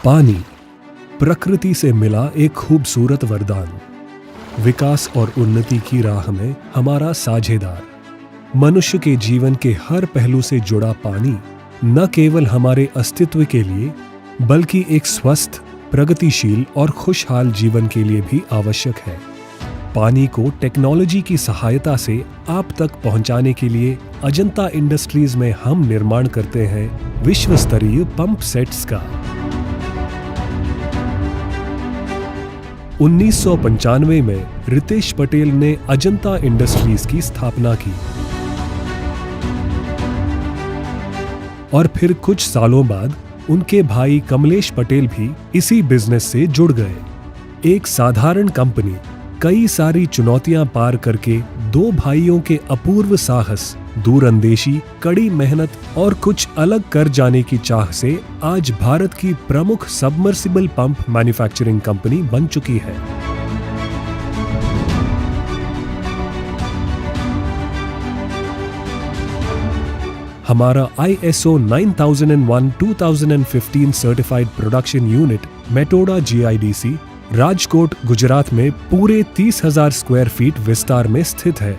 पानी प्रकृति से मिला एक खूबसूरत वरदान, विकास और उन्नति की राह में हमारा साझेदार। मनुष्य के जीवन के हर पहलू से जुड़ा पानी न केवल हमारे अस्तित्व के लिए बल्कि एक स्वस्थ, प्रगतिशील और खुशहाल जीवन के लिए भी आवश्यक है। पानी को टेक्नोलॉजी की सहायता से आप तक पहुंचाने के लिए अजंता इंडस्ट्रीज में हम निर्माण करते हैं विश्व स्तरीय पंप सेट्स का। 1995 में रितेश पटेल ने अजंता इंडस्ट्रीज की स्थापना की और फिर कुछ सालों बाद उनके भाई कमलेश पटेल भी इसी बिजनेस से जुड़ गए। एक साधारण कंपनी कई सारी चुनौतियां पार करके दो भाइयों के अपूर्व साहस, दूरंदेशी, कड़ी मेहनत और कुछ अलग कर जाने की चाह से आज भारत की प्रमुख सबमर्सिबल पंप मैन्युफैक्चरिंग कंपनी बन चुकी है। हमारा ISO 9001:2015 certified production unit Metoda GIDC Rajkot, Gujarat में पूरे 30,000 स्क्वायर फीट विस्तार में स्थित है।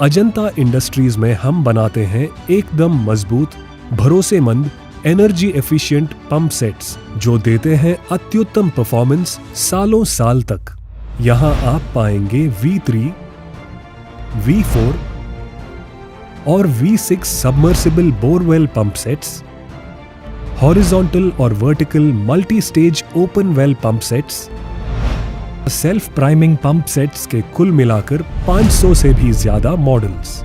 अजंता इंडस्ट्रीज में हम बनाते हैं एकदम मजबूत, भरोसेमंद, एनर्जी एफिशिएंट पंप सेट्स जो देते हैं अत्युत्तम परफॉर्मेंस सालों साल तक। यहां आप पाएंगे V3, V4 और V6 submersible borewell pump sets, horizontal और vertical multi stage open well pump sets, self priming pump sets के कुल मिलाकर 500 से भी ज्यादा मॉडल्स।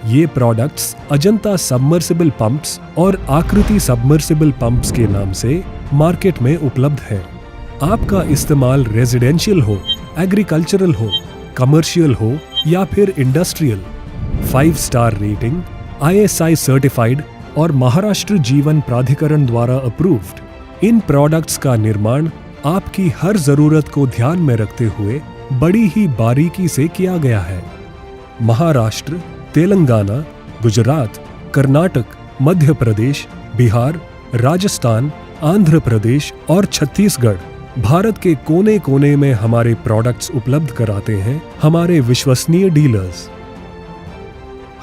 ये प्रोडक्ट्स अजंता सबमर्सिबल पंप्स और आकृति सबमर्सिबल पंप्स के नाम से मार्केट में उपलब्ध हैं। आपका इस्तेमाल रेजिडेंशियल हो, एग्रीकल्चरल हो, कमर्शियल हो या फिर industrial, 5 star rating, ISI certified और महाराष्ट्र जीवन प्राधिकरण द्वारा अप्रूव्ड इन प्रोडक्ट्स का निर्माण आपकी हर जरूरत को ध्यान में रखते हुए बड़ी ही बारीकी से किया गया है। महाराष्ट्र, तेलंगाना, गुजरात, कर्नाटक, मध्य प्रदेश, बिहार, राजस्थान, आंध्र प्रदेश और छत्तीसगढ़ भारत के कोने कोने में हमारे प्रोडक्ट्स उपलब्ध कराते हैं हमारे विश्वसनीय डीलर्स।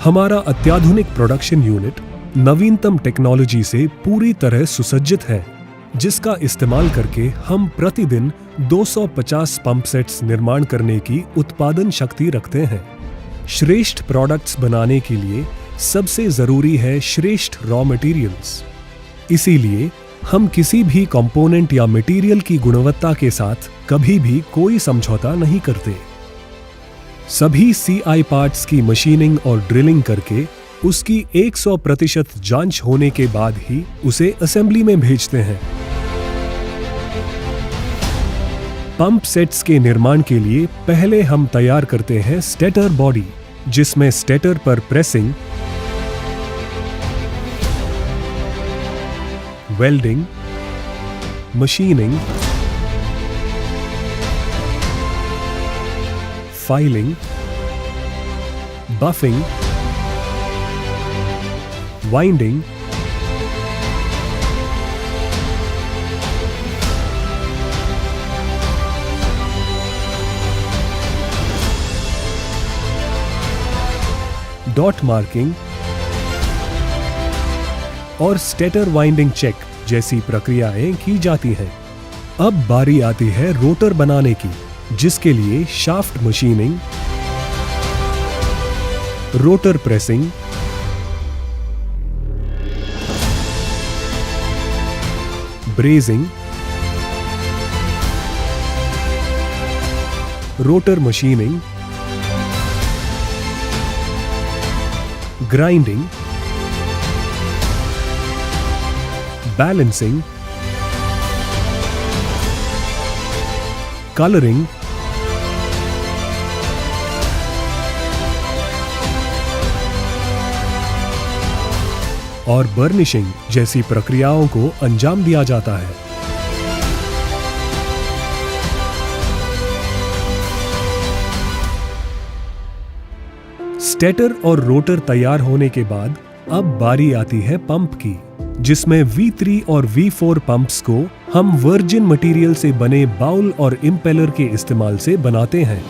हमारा अत्याधुनिक प्रोडक्शन यूनिट नवीनतम टेक्नोलॉजी से पूरी तरह सुसज्जित है, जिसका इस्तेमाल करके हम प्रतिदिन 250 पंप सेट्स निर्माण करने की उत्पादन शक्ति रखते हैं। श्रेष्ठ प्रोडक्ट्स बनाने के लिए सबसे जरूरी है श्रेष्ठ रॉ मटेरियल्स। इसीलिए हम किसी भी कंपोनेंट या मटेरियल की गुणवत्ता के साथ कभी भी कोई समझौता नहीं करते। सभी CI पार्ट्स की मशीनिंग और ड्रिलिंग करके उसकी 100% जांच होने के बाद ही उसे असेंबली में भेजते हैं। पंप सेट्स के निर्माण के लिए पहले हम तैयार करते हैं स्टेटर बॉडी, जिसमें स्टेटर पर pressing, welding, machining, filing, buffing, winding, dot marking और स्टेटर वाइंडिंग चेक जैसी प्रक्रियाएं की जाती हैं। अब बारी आती है रोटर बनाने की, जिसके लिए shaft machining, rotor pressing, brazing, rotor machining, grinding, balancing, colouring, और बर्निशिंग जैसी प्रक्रियाओं को अंजाम दिया जाता है। स्टेटर और रोटर तैयार होने के बाद अब बारी आती है पंप की। जिसमें V3 और V4 पंप्स को हम वर्जिन मटेरियल से बने बाउल और इम्पेलर के इस्तेमाल से बनाते हैं।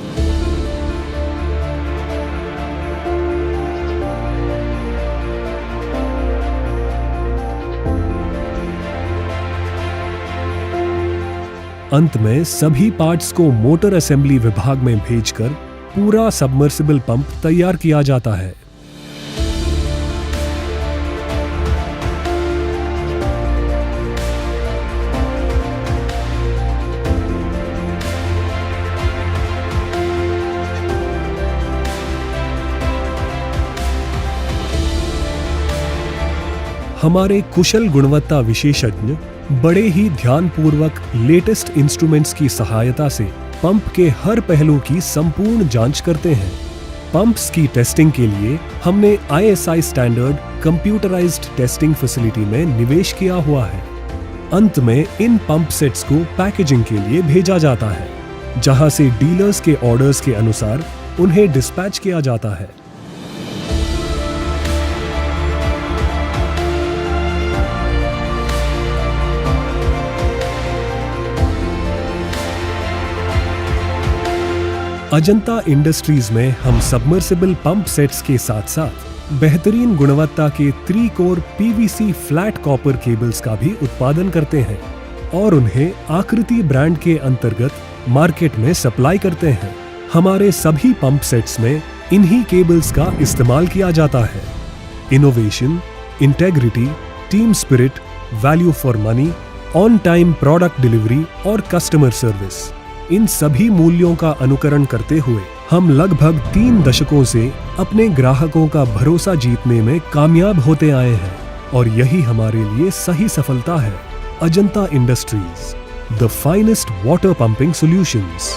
अंत में सभी पार्ट्स को मोटर असेंबली विभाग में भेजकर पूरा सबमर्सिबल पंप तैयार किया जाता है। हमारे कुशल गुणवत्ता विशेषज्ञ बड़े ही ध्यानपूर्वक लेटेस्ट इंस्ट्रूमेंट्स की सहायता से पंप के हर पहलू की संपूर्ण जांच करते हैं। पंप्स की टेस्टिंग के लिए हमने ISI standard computerised testing facility में निवेश किया हुआ है। अंत में इन पंप सेट्स को पैकेजिंग के लिए भेजा जाता है, जहां से डीलर्स के ऑर्डर्स के अनुसार उन्हें डिस्पैच किया जाता है। अजंता इंडस्ट्रीज में हम सबमर्सिबल पंप सेट्स के साथ साथ बेहतरीन गुणवत्ता के 3 core PVC flat copper cables का भी उत्पादन करते हैं और उन्हें आकृति ब्रांड के अंतर्गत मार्केट में सप्लाई करते हैं। हमारे सभी पंप सेट्स में इन्हीं केबल्स का इस्तेमाल किया जाता है। Innovation, integrity, team spirit, value for money, on time product delivery और कस्टमर सर्विस, इन सभी मूल्यों का अनुकरण करते हुए हम लगभग 3 दशकों से अपने ग्राहकों का भरोसा जीतने में कामयाब होते आए हैं और यही हमारे लिए सही सफलता है। Ajanta industries, the finest water pumping solutions.